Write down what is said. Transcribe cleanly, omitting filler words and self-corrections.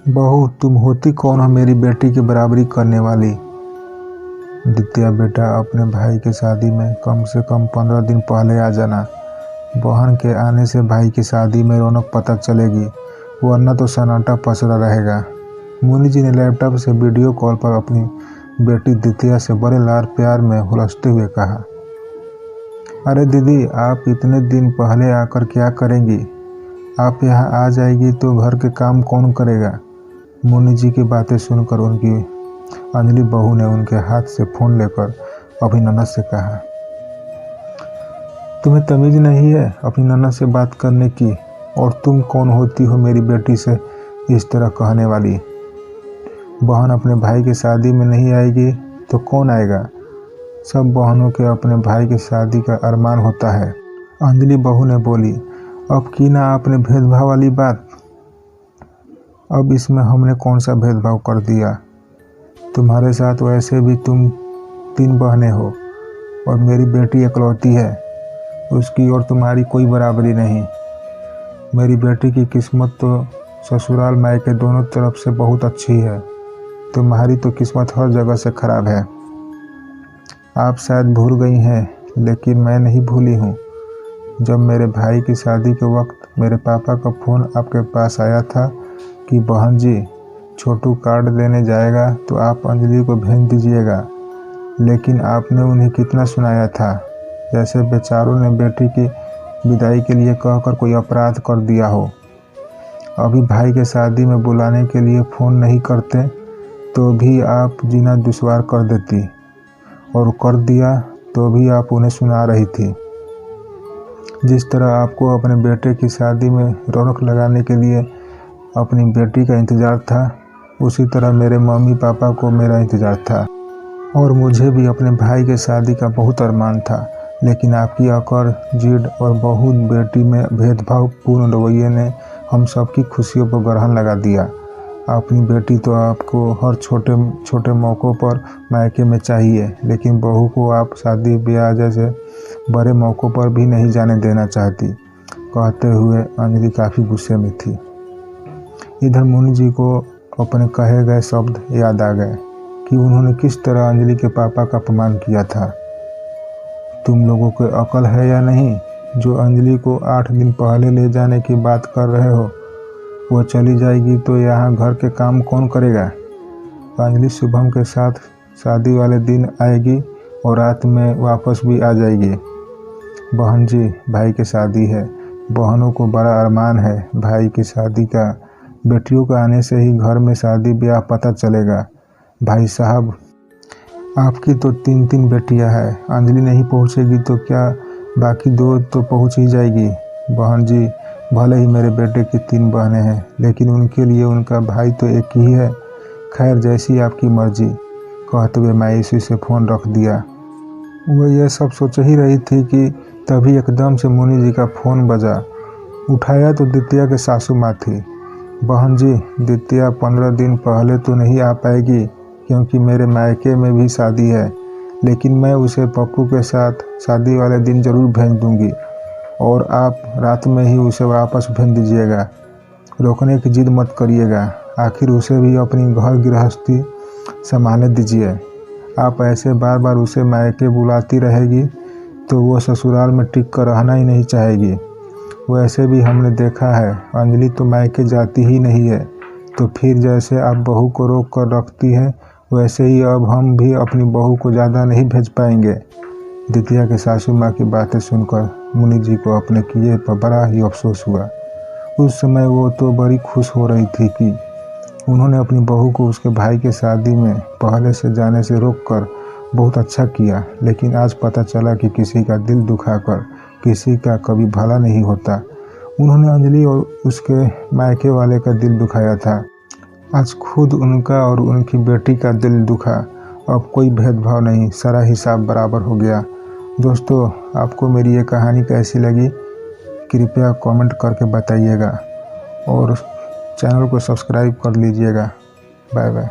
बहू तुम होती कौन हो मेरी बेटी की बराबरी करने वाली। दित्या बेटा अपने भाई की शादी में कम से कम 15 दिन पहले आ जाना। बहन के आने से भाई की शादी में रौनक पता चलेगी, वरना तो सन्नाटा पसरा रहेगा। मुनि जी ने लैपटॉप से वीडियो कॉल पर अपनी बेटी दित्या से बड़े लाड प्यार में हुलसते हुए कहा, अरे दीदी आप इतने दिन पहले आकर क्या करेंगी। आप यहाँ आ जाएगी तो घर के काम कौन करेगा। मुनि जी की बातें सुनकर उनकी अंजलि बहू ने उनके हाथ से फ़ोन लेकर अपनी ननद से कहा, तुम्हें तमीज़ नहीं है अपनी ननद से बात करने की, और तुम कौन होती हो मेरी बेटी से इस तरह कहने वाली। बहन अपने भाई की शादी में नहीं आएगी तो कौन आएगा। सब बहनों के अपने भाई की शादी का अरमान होता है। अंजलि बहू ने बोली, अब की ना आपने भेदभाव वाली बात। अब इसमें हमने कौन सा भेदभाव कर दिया। तुम्हारे साथ वैसे भी तुम 3 बहनें हो और मेरी बेटी इकलौती है, उसकी और तुम्हारी कोई बराबरी नहीं। मेरी बेटी की किस्मत तो ससुराल मायके दोनों तरफ से बहुत अच्छी है, तुम्हारी तो किस्मत हर जगह से खराब है। आप शायद भूल गई हैं, लेकिन मैं नहीं भूली हूँ। जब मेरे भाई की शादी के वक्त मेरे पापा का फ़ोन आपके पास आया था कि बहन जी छोटू कार्ड देने जाएगा तो आप अंजलि को भेज दीजिएगा, लेकिन आपने उन्हें कितना सुनाया था, जैसे बेचारों ने बेटी की विदाई के लिए कहकर कोई अपराध कर दिया हो। अभी भाई के शादी में बुलाने के लिए फ़ोन नहीं करते तो भी आप जीना दुश्वार कर देती, और कर दिया तो भी आप उन्हें सुना रही थी। जिस तरह आपको अपने बेटे की शादी में रौनक लगाने के लिए अपनी बेटी का इंतज़ार था, उसी तरह मेरे मम्मी पापा को मेरा इंतज़ार था, और मुझे भी अपने भाई के शादी का बहुत अरमान था। लेकिन आपकी अकड़, जिद और बहुत बेटी में भेदभाव पूर्ण रवैये ने हम सबकी खुशियों पर ग्रहण लगा दिया। अपनी बेटी तो आपको हर छोटे छोटे मौक़ों पर मायके में चाहिए, लेकिन बहू को आप शादी ब्याह जैसे बड़े मौक़ों पर भी नहीं जाने देना चाहती। कहते हुए अंजलि काफ़ी गुस्से में थी। इधर मुनि जी को अपने कहे गए शब्द याद आ गए कि उन्होंने किस तरह अंजलि के पापा का अपमान किया था। तुम लोगों को अकल है या नहीं, जो अंजलि को 8 दिन पहले ले जाने की बात कर रहे हो। वो चली जाएगी तो यहाँ घर के काम कौन करेगा। अंजलि शुभम के साथ शादी वाले दिन आएगी और रात में वापस भी आ जाएगी। बहन जी भाई की शादी है, बहनों को बड़ा अरमान है भाई की शादी का। बेटियों का आने से ही घर में शादी ब्याह पता चलेगा। भाई साहब आपकी तो 3 बेटियां हैं, अंजलि नहीं पहुंचेगी तो क्या बाकी 2 तो पहुंच ही जाएगी। बहन जी भले ही मेरे बेटे की 3 बहनें हैं, लेकिन उनके लिए उनका भाई तो एक ही है। खैर जैसी आपकी मर्जी। कहते हुए मायूसी से फ़ोन रख दिया। वो ये सब सोच ही रही थी कि तभी एकदम से मुनि जी का फ़ोन बजा। उठाया तो दित्या के सासू माँ थी। बहन जी दित्या 15 दिन पहले तो नहीं आ पाएगी, क्योंकि मेरे मायके में भी शादी है, लेकिन मैं उसे पप्पू के साथ शादी वाले दिन ज़रूर भेज दूंगी, और आप रात में ही उसे वापस भेज दीजिएगा। रोकने की जिद मत करिएगा, आखिर उसे भी अपनी घर गृहस्थी संभालने दीजिए। आप ऐसे बार बार उसे मायके बुलाती रहेगी तो वो ससुराल में टिक कर रहना ही नहीं चाहेगी। वैसे भी हमने देखा है अंजलि तो मायके जाती ही नहीं है, तो फिर जैसे आप बहू को रोक कर रखती हैं, वैसे ही अब हम भी अपनी बहू को ज़्यादा नहीं भेज पाएंगे। दित्या के सासू माँ की बातें सुनकर मुनि जी को अपने किए पर बड़ा ही अफसोस हुआ। उस समय वो तो बड़ी खुश हो रही थी कि उन्होंने अपनी बहू को उसके भाई के शादी में पहले से जाने से रोककर बहुत अच्छा किया, लेकिन आज पता चला कि किसी का दिल दुखाकर किसी का कभी भला नहीं होता। उन्होंने अंजलि और उसके मायके वाले का दिल दुखाया था, आज खुद उनका और उनकी बेटी का दिल दुखा। अब कोई भेदभाव नहीं, सारा हिसाब बराबर हो गया। दोस्तों आपको मेरी ये कहानी कैसी लगी कृपया कमेंट करके बताइएगा, और चैनल को सब्सक्राइब कर लीजिएगा। Bye bye.